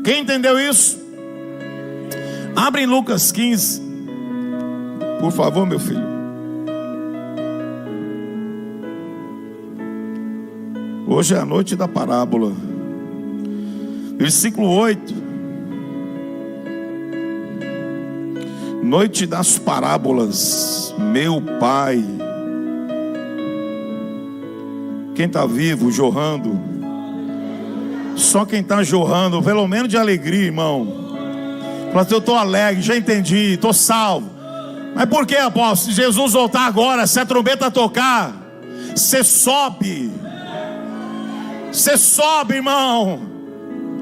Speaker 2: Quem entendeu isso? Abre em Lucas 15, por favor, meu filho. Hoje é a noite da parábola. Versículo 8. Noite das parábolas. Meu Pai. Quem está vivo, jorrando. Só quem está jorrando, pelo menos de alegria, irmão. Fala assim, eu estou alegre, já entendi, estou salvo. Mas por que, apóstolo? Se Jesus voltar agora, se a trombeta tocar, você sobe. Você sobe, irmão.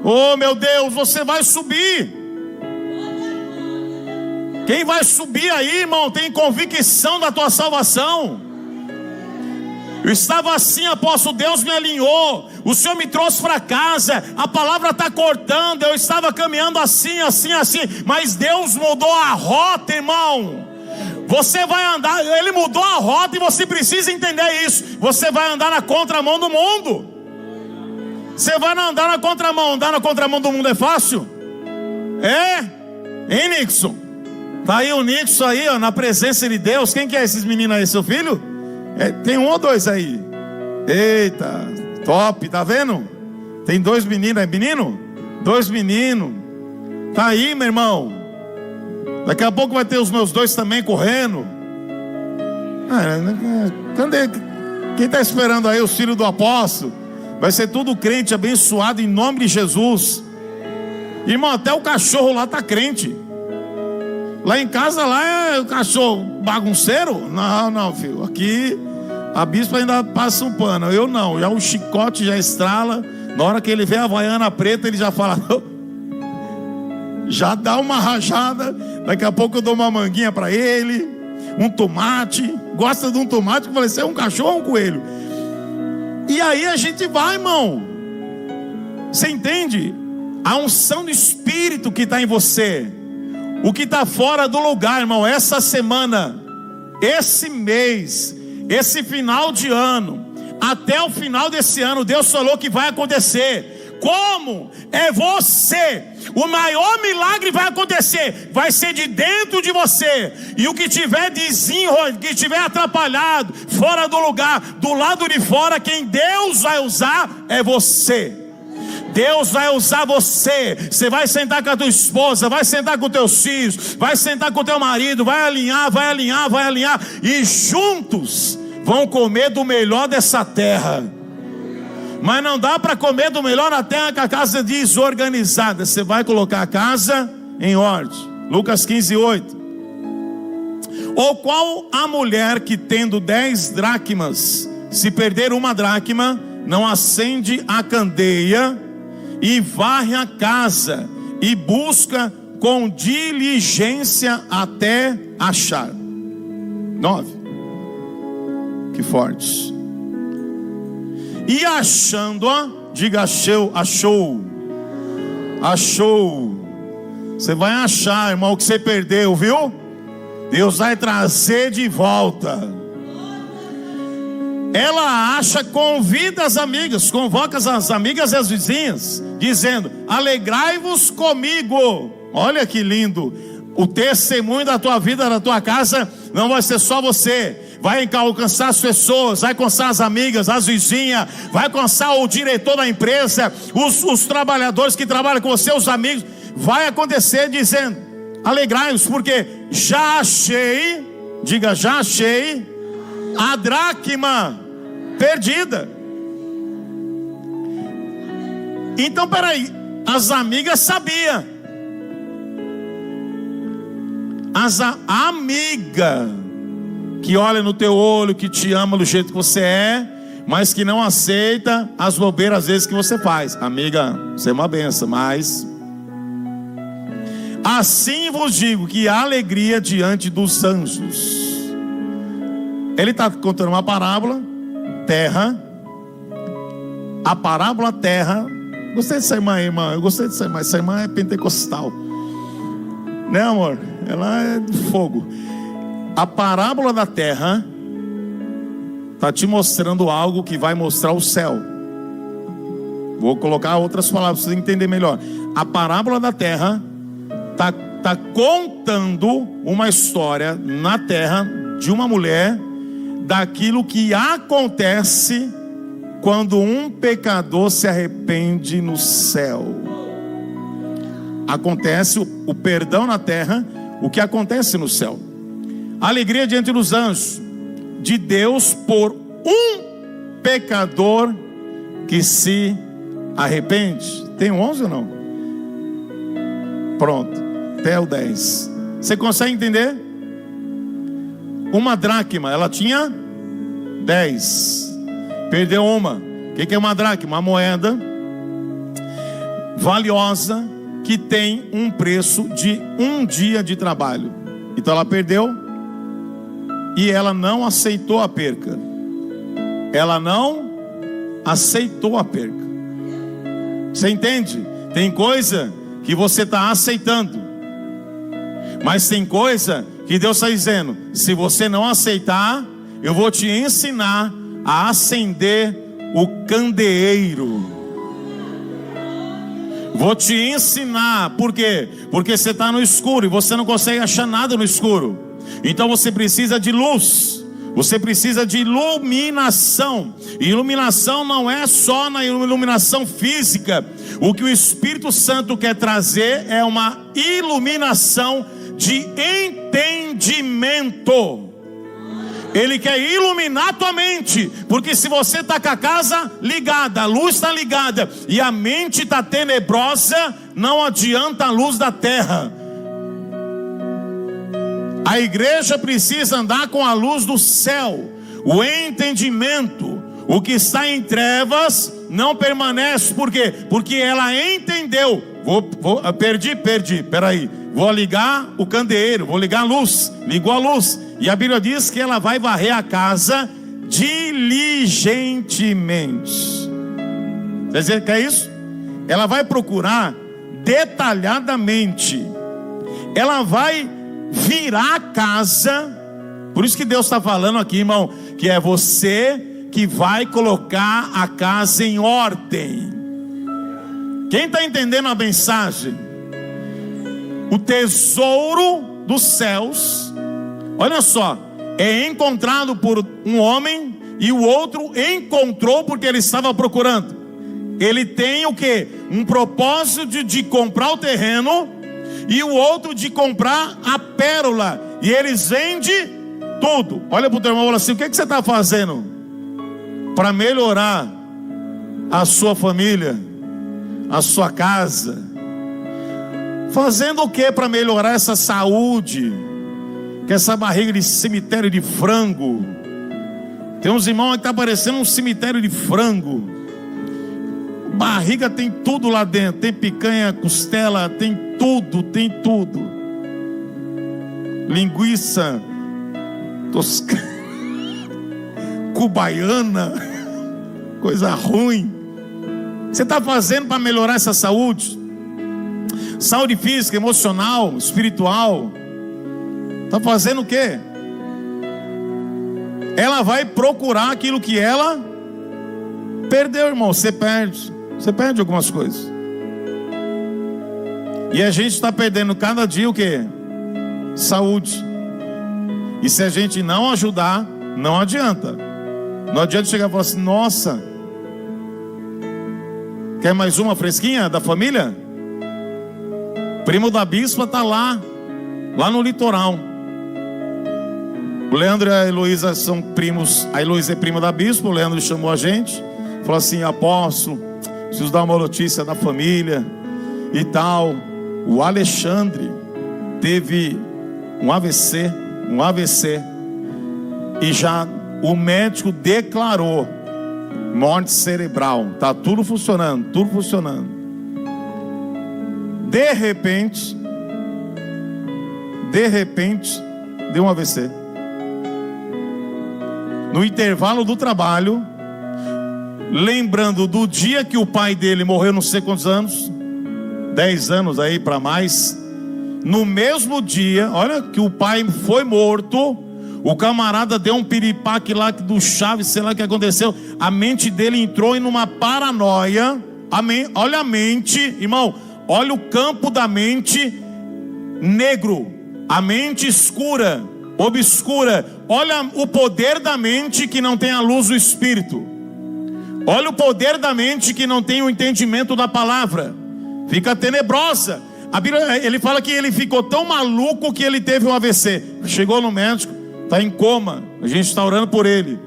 Speaker 2: Oh meu Deus, você vai subir. Quem vai subir aí, irmão, tem convicção da tua salvação. Eu estava assim, apóstolo, Deus me alinhou, o Senhor me trouxe para casa, a palavra está cortando, eu estava caminhando assim, assim, assim, mas Deus mudou a rota, irmão. Você vai andar, Ele mudou a rota e você precisa entender isso. Você vai andar na contramão do mundo. Você vai andar na contramão. Andar na contramão do mundo é fácil? É? Hein, Nixon? Tá aí o Nixon aí, ó, na presença de Deus. Quem que é esses meninos aí, seu filho? Tem um ou dois aí. Eita, top, tá vendo? Tem dois meninos, é menino? Dois meninos. Tá aí, meu irmão. Daqui a pouco vai ter os meus dois também correndo. Cadê? Quem está esperando aí os filhos do apóstolo? Vai ser tudo crente abençoado em nome de Jesus. Irmão, até o cachorro lá está crente. Lá em casa lá é o cachorro bagunceiro? Não, filho. Aqui a bispa ainda passa um pano. Eu não, já o chicote já estrala. Na hora que ele vê a havaiana preta, ele já fala, já dá uma rajada. Daqui a pouco eu dou uma manguinha para ele, um tomate. Gosta de um tomate? Eu falei, você é um cachorro ou um coelho? E aí a gente vai, irmão. Você entende? A unção do Espírito que está em você, o que está fora do lugar, irmão. Essa semana, esse mês, esse final de ano, até o final desse ano, Deus falou que vai acontecer. Como? É você. O maior milagre vai acontecer. Vai ser de dentro de você. E o que tiver que tiver atrapalhado, fora do lugar, do lado de fora, quem Deus vai usar é você. Deus vai usar você. Você vai sentar com a tua esposa, vai sentar com teus filhos, vai sentar com teu marido, vai alinhar, e juntos vão comer do melhor dessa terra. Mas não dá para comer do melhor na terra com a casa desorganizada. Você vai colocar a casa em ordem. Lucas 15, 8. Ou qual a mulher que tendo 10 dracmas, se perder uma dracma, não acende a candeia e varre a casa e busca com diligência até achar? 9. Que fortes. E achando-a, diga achou. Você vai achar, irmão, o que você perdeu, viu? Deus vai trazer de volta. ela acha, convida as amigas, convoca as amigas e as vizinhas, dizendo: alegrai-vos comigo. Olha que lindo. O testemunho da tua vida, da tua casa, não vai ser só você. Vai alcançar as pessoas, vai alcançar as amigas, as vizinhas, vai alcançar o diretor da empresa, os trabalhadores que trabalham com você, os amigos. Vai acontecer dizendo: alegrai-vos, porque já achei, diga, já achei a dracma perdida. Então, peraí, as amigas sabiam. A amiga que olha no teu olho, que te ama do jeito que você é, mas que não aceita as bobeiras às vezes que você faz. Amiga, você é uma benção, mas assim vos digo que há alegria diante dos anjos. Ele está contando uma parábola, terra. A parábola terra. Gostei dessa irmã, irmã. Eu gostei dessa irmã. Essa irmã é pentecostal, né, amor? Ela é de fogo. A parábola da terra está te mostrando algo que vai mostrar o céu. Vou colocar outras palavras para você entender melhor. A parábola da terra está contando uma história na terra de uma mulher, daquilo que acontece quando um pecador se arrepende no céu. Acontece o perdão na terra, o que acontece no céu. Alegria diante dos anjos de Deus por um pecador que se arrepende. Tem 11 ou não? Pronto, até o 10. Você consegue entender? Uma dracma, ela tinha 10, perdeu uma. O que é uma dracma? Uma moeda valiosa que tem um preço de um dia de trabalho. Então ela perdeu e ela não aceitou a perca. Ela não aceitou a perca. Você entende? Tem coisa que você está aceitando, mas tem coisa que Deus está dizendo: se você não aceitar, eu vou te ensinar a acender o candeeiro. Vou te ensinar. Por quê? Porque você está no escuro e você não consegue achar nada no escuro. Então você precisa de luz. Você precisa de iluminação. E iluminação não é só na iluminação física. O que o Espírito Santo quer trazer é uma iluminação de entendimento. Ele quer iluminar a tua mente, porque se você está com a casa ligada, a luz está ligada, e a mente está tenebrosa, não adianta a luz da terra. A igreja precisa andar com a luz do céu, o entendimento. O que está em trevas não permanece. Por quê? Porque ela entendeu. Perdi, peraí. Vou ligar o candeeiro, vou ligar a luz. Ligou a luz. E a Bíblia diz que ela vai varrer a casa diligentemente. Quer dizer que é isso? Ela vai procurar detalhadamente. Ela vai virar a casa. Por isso que Deus está falando aqui, irmão, que é você que vai colocar a casa em ordem. Quem está entendendo a mensagem? O tesouro dos céus, olha só, é encontrado por um homem, e o outro encontrou porque ele estava procurando. Ele tem o que? Um propósito de comprar o terreno, e o outro de comprar a pérola. E eles vendem tudo. Olha para o teu irmão e fala assim: o que você está fazendo para melhorar a sua família, a sua casa? Fazendo o que para melhorar essa saúde? Que essa barriga de cemitério de frango. Tem uns irmãos que está parecendo um cemitério de frango. Barriga tem tudo lá dentro. Tem picanha, costela, tem tudo, tem tudo. Linguiça toscana, cubaiana, coisa ruim. Você está fazendo para melhorar essa saúde? Saúde física, emocional, espiritual. Está fazendo o quê? ela vai procurar aquilo que ela perdeu, irmão. Você perde algumas coisas. E a gente está perdendo cada dia o quê? Saúde. E se a gente não ajudar, não adianta. Não adianta chegar e falar assim: nossa, quer mais uma fresquinha da família? Primo da bispa está lá no litoral. O Leandro e a Heloísa são primos. A Heloísa é prima da bispa. O Leandro chamou a gente, falou assim: apóstolo, preciso dar uma notícia da família e tal. O Alexandre teve um AVC, e já o médico declarou morte cerebral. Tá tudo funcionando. De repente, deu um AVC. No intervalo do trabalho, lembrando do dia que o pai dele morreu, não sei quantos anos, 10 anos aí para mais. No mesmo dia, olha, que o pai foi morto, o camarada deu um piripaque lá do Chaves, sei lá o que aconteceu. A mente dele entrou em uma paranoia. Olha a mente, irmão, olha o campo da mente negro, a mente escura, obscura. Olha o poder da mente que não tem a luz do Espírito. Olha o poder da mente que não tem o entendimento da palavra. Fica tenebrosa. A Bíblia, ele fala que ele ficou tão maluco que ele teve um AVC. Chegou no médico, está em coma. A gente está orando por ele.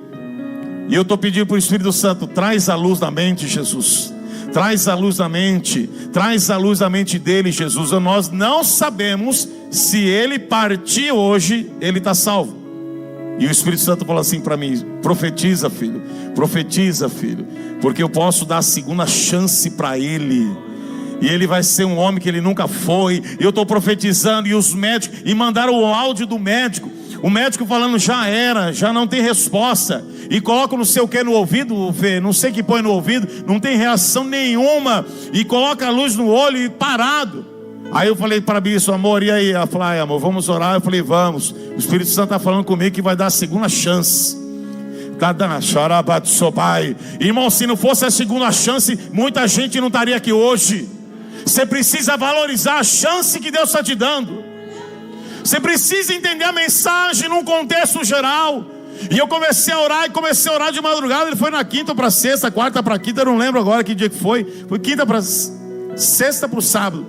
Speaker 2: E eu estou pedindo para o Espírito Santo: traz a luz da mente, Jesus. Traz a luz da mente. Traz a luz da mente dele, Jesus. Nós não sabemos se ele partir hoje, ele está salvo. E o Espírito Santo falou assim para mim: profetiza, filho. Profetiza, filho. Porque eu posso dar a segunda chance para ele. E ele vai ser um homem que ele nunca foi. Eu estou profetizando. E os médicos, e mandaram o áudio do médico. O médico falando: já era, já não tem resposta. E coloca não sei o que no ouvido, não sei o que põe no ouvido, não tem reação nenhuma. E coloca a luz no olho e parado. Aí eu falei para a bispo: amor, e aí? Ela falou: ai, amor, vamos orar. Eu falei: vamos. O Espírito Santo está falando comigo que vai dar a segunda chance. Irmão, se não fosse a segunda chance, muita gente não estaria aqui hoje. Você precisa valorizar a chance que Deus está te dando. Você precisa entender a mensagem num contexto geral. E eu comecei a orar de madrugada. Ele foi na quinta para sexta, quarta para quinta, eu não lembro agora que dia que foi. Foi quinta para sexta para o sábado.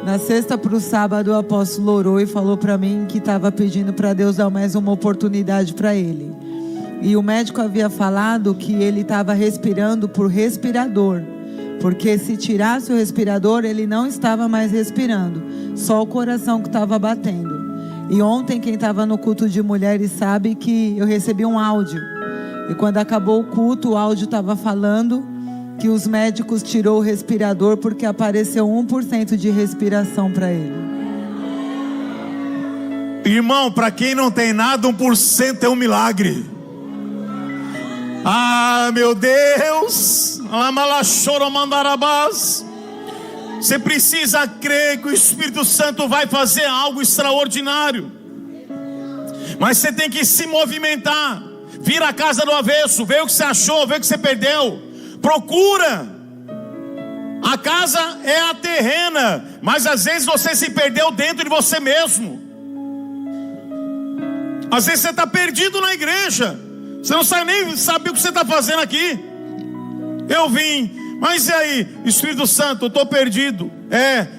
Speaker 3: Na sexta para o sábado, o apóstolo orou e falou para mim que estava pedindo para Deus dar mais uma oportunidade para ele. E o médico havia falado que ele estava respirando por respirador, porque se tirasse o respirador, ele não estava mais respirando, só o coração que estava batendo. E ontem, quem estava no culto de mulheres sabe que eu recebi um áudio. E quando acabou o culto, o áudio estava falando que os médicos tirou o respirador porque apareceu 1% de respiração para ele.
Speaker 2: Irmão, para quem não tem nada, 1% é um milagre. Ah, meu Deus! Você precisa crer que o Espírito Santo vai fazer algo extraordinário. Mas você tem que se movimentar. Vira a casa do avesso, vê o que você achou, vê o que você perdeu. Procura. A casa é a terrena, mas às vezes você se perdeu dentro de você mesmo. Às vezes você está perdido na igreja. Você não sabe nem saber o que você está fazendo aqui. Eu vim, mas e aí? Espírito Santo, eu estou perdido.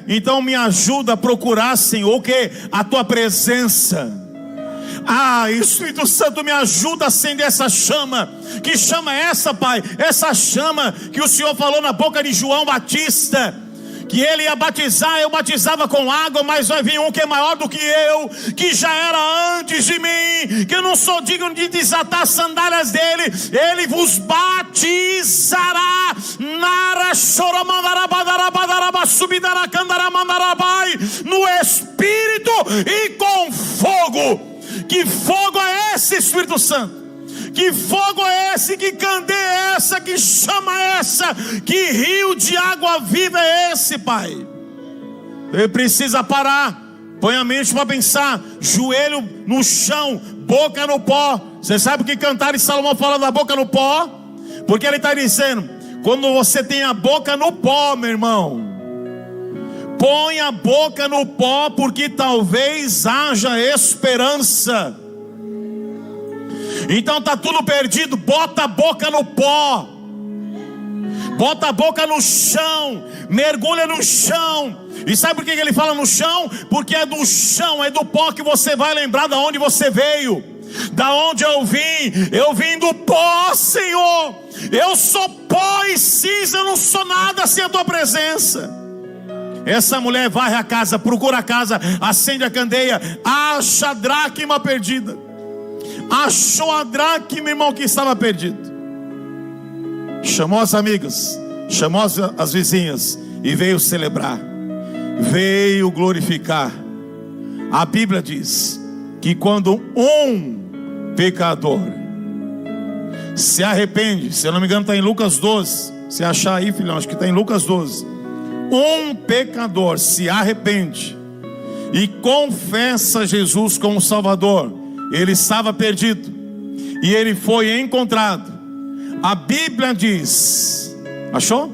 Speaker 2: Então me ajuda a procurar, Senhor, o que? A tua presença. Espírito Santo, me ajuda a acender essa chama. Que chama é essa, Pai? Essa chama que o Senhor falou na boca de João Batista, que ele ia batizar, eu batizava com água, mas vai vir um que é maior do que eu, que já era antes de mim, que eu não sou digno de desatar as sandálias dele. Ele vos batizará no Espírito e com fogo. Que fogo é esse, Espírito Santo? Que fogo é esse? Que candeia é essa? Que chama é essa? Que rio de água viva é esse, Pai? Ele precisa parar. Põe a mente para pensar. Joelho no chão, boca no pó. Você sabe o que Cantares de Salomão fala da boca no pó? Porque ele está dizendo: quando você tem a boca no pó, meu irmão, põe a boca no pó, porque talvez haja esperança. Então está tudo perdido, bota a boca no pó, bota a boca no chão, mergulha no chão. E sabe por que ele fala no chão? Porque é do chão, é do pó que você vai lembrar de onde você veio, da onde eu vim do pó, Senhor. Eu sou pó e cinza, eu não sou nada sem a tua presença. Essa mulher varre a casa, procura a casa, acende a candeia, acha a dracma perdida. Achou a dracma, irmão, que estava perdido. Chamou as amigas, chamou as vizinhas e veio celebrar, veio glorificar. A Bíblia diz que quando um pecador se arrepende, se eu não me engano está em Lucas 12, se achar aí, filhão, acho que está em Lucas 12. Um pecador se arrepende e confessa Jesus como Salvador. Ele estava perdido e ele foi encontrado. A Bíblia diz, achou?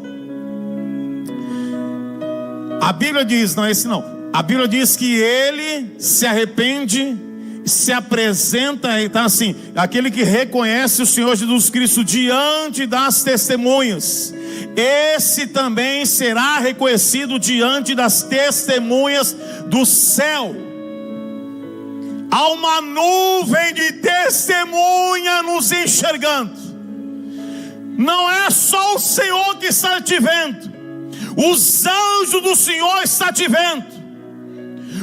Speaker 2: A Bíblia diz, não é esse não. A Bíblia diz que ele se arrepende, se apresenta, está assim: aquele que reconhece o Senhor Jesus Cristo diante das testemunhas, esse também será reconhecido diante das testemunhas do céu. Há uma nuvem de testemunha nos enxergando. Não é só o Senhor que está te vendo, os anjos do Senhor estão te vendo.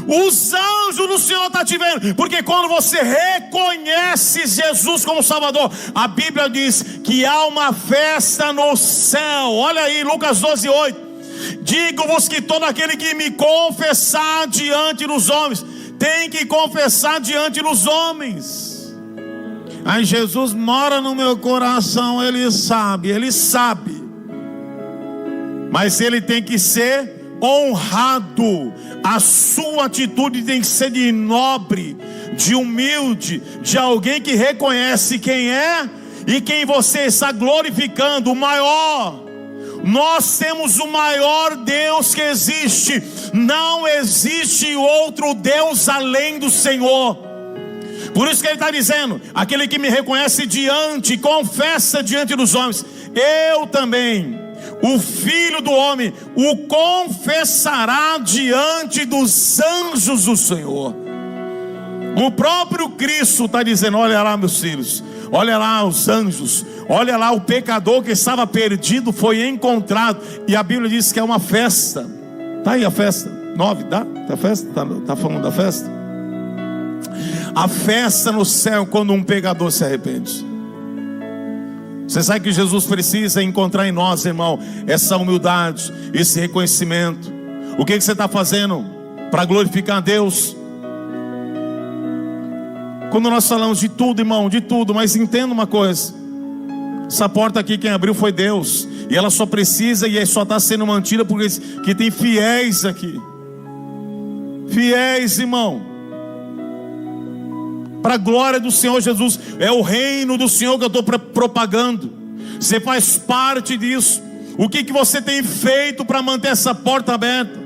Speaker 2: Os anjos do Senhor estão te vendo, porque quando você reconhece Jesus como Salvador, a Bíblia diz que há uma festa no céu. Olha aí, Lucas 12:8. Digo-vos que todo aquele que me confessar diante dos homens, tem que confessar diante dos homens. Aí Jesus mora no meu coração, ele sabe. Mas ele tem que ser honrado. A sua atitude tem que ser de nobre, de humilde, de alguém que reconhece quem é e quem você está glorificando, o maior. Nós temos o maior Deus que existe. Não existe outro Deus além do Senhor. Por isso que ele está dizendo: aquele que me reconhece confessa diante dos homens, eu também, o Filho do Homem, o confessará diante dos anjos do Senhor. O próprio Cristo está dizendo: olha lá, meus filhos, olha lá os anjos, olha lá o pecador que estava perdido foi encontrado. E a Bíblia diz que é uma festa. Está aí a festa 9, tá? Tá a festa? Tá falando da festa? A festa no céu quando um pecador se arrepende. Você sabe que Jesus precisa encontrar em nós, irmão, essa humildade, esse reconhecimento. O que você está fazendo para glorificar a Deus? Quando nós falamos de tudo, irmão, de tudo, mas entenda uma coisa: essa porta aqui quem abriu foi Deus, e ela só precisa e só está sendo mantida porque tem fiéis aqui. Fiéis, irmão, para a glória do Senhor Jesus. É o reino do Senhor que eu estou propagando. Você faz parte disso. O que você tem feito para manter essa porta aberta?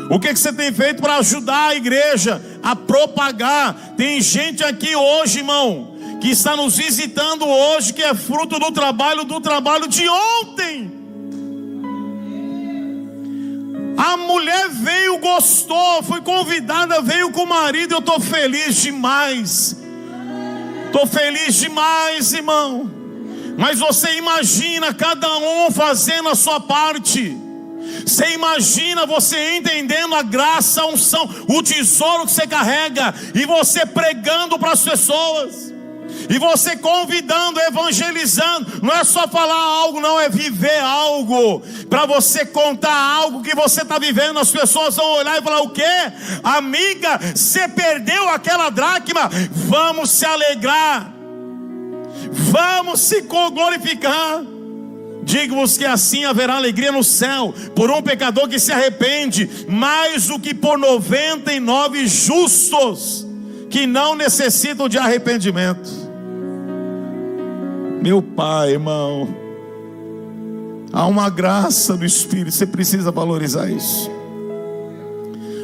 Speaker 2: O que você tem feito para ajudar a igreja a propagar? Tem gente aqui hoje, irmão, que está nos visitando hoje, que é fruto do trabalho de ontem. A mulher veio, gostou, foi convidada, veio com o marido. Eu estou feliz demais. Estou feliz demais, irmão. Mas você imagina cada um fazendo a sua parte. Você imagina você entendendo a graça, a unção, o tesouro que você carrega, e você pregando para as pessoas, e você convidando, evangelizando. Não é só falar algo, não, é viver algo. Para você contar algo que você está vivendo, as pessoas vão olhar e falar: o quê? Amiga, você perdeu aquela dracma. Vamos se alegrar, vamos se glorificar. Digo-vos que assim haverá alegria no céu por um pecador que se arrepende, mais do que por 99 justos que não necessitam de arrependimento. Meu Pai, irmão, há uma graça do Espírito, você precisa valorizar isso.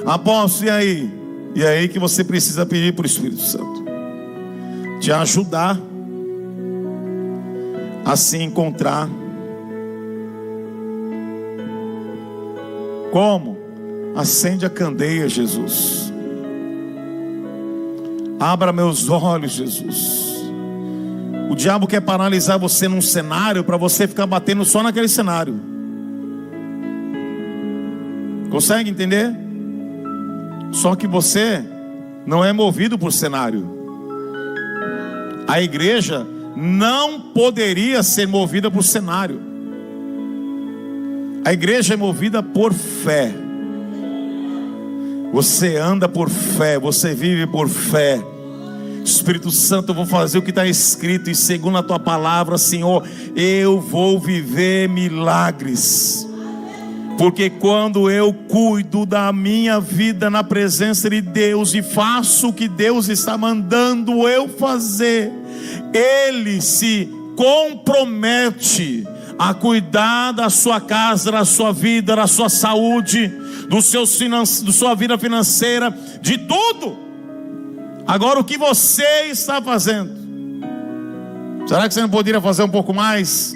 Speaker 2: Apóstolo, e aí? E é aí que você precisa pedir para o Espírito Santo te ajudar a se encontrar. Como? Acende a candeia, Jesus. Abra meus olhos, Jesus. O diabo quer paralisar você num cenário para você ficar batendo só naquele cenário. Consegue entender? Só que você não é movido por cenário. A igreja não poderia ser movida por cenário. A igreja é movida por fé. Você anda por fé, você vive por fé. Espírito Santo, eu vou fazer o que está escrito, e segundo a tua palavra, Senhor, eu vou viver milagres. Porque quando eu cuido da minha vida na presença de Deus e faço o que Deus está mandando eu fazer, Ele se compromete a cuidar da sua casa, da sua vida, da sua saúde, da sua vida financeira, de tudo. Agora, o que você está fazendo? Será que você não poderia fazer um pouco mais?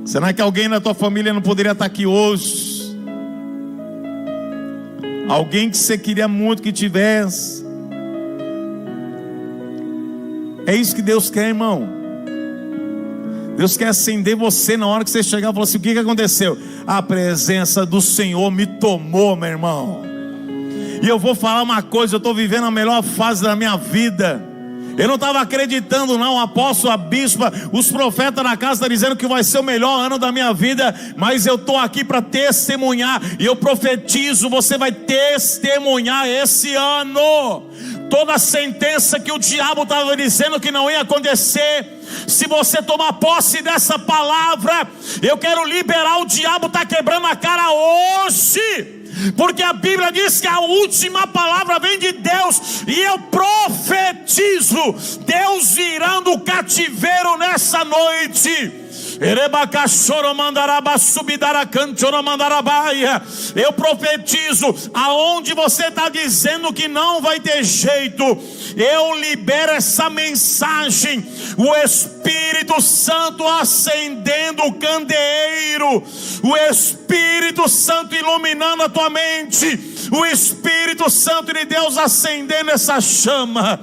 Speaker 2: Será que alguém na tua família não poderia estar aqui hoje? Alguém que você queria muito que tivesse. É isso que Deus quer, irmão. Deus quer acender você na hora que você chegar e falar assim: o que aconteceu? A presença do Senhor me tomou, meu irmão. E eu vou falar uma coisa, eu estou vivendo a melhor fase da minha vida. Eu não estava acreditando não, o apóstolo, a bispa, os profetas na casa estão dizendo que vai ser o melhor ano da minha vida. Mas eu estou aqui para testemunhar, e eu profetizo, você vai testemunhar esse ano. Toda a sentença que o diabo estava dizendo que não ia acontecer, se você tomar posse dessa palavra, eu quero liberar. O diabo está quebrando a cara hoje, porque a Bíblia diz que a última palavra vem de Deus. E eu profetizo Deus virando o cativeiro nessa noite. Eu profetizo, aonde você está dizendo que não vai ter jeito, eu libero essa mensagem. O Espírito Santo acendendo o candeeiro, o Espírito Santo iluminando a tua mente, o Espírito Santo de Deus acendendo essa chama.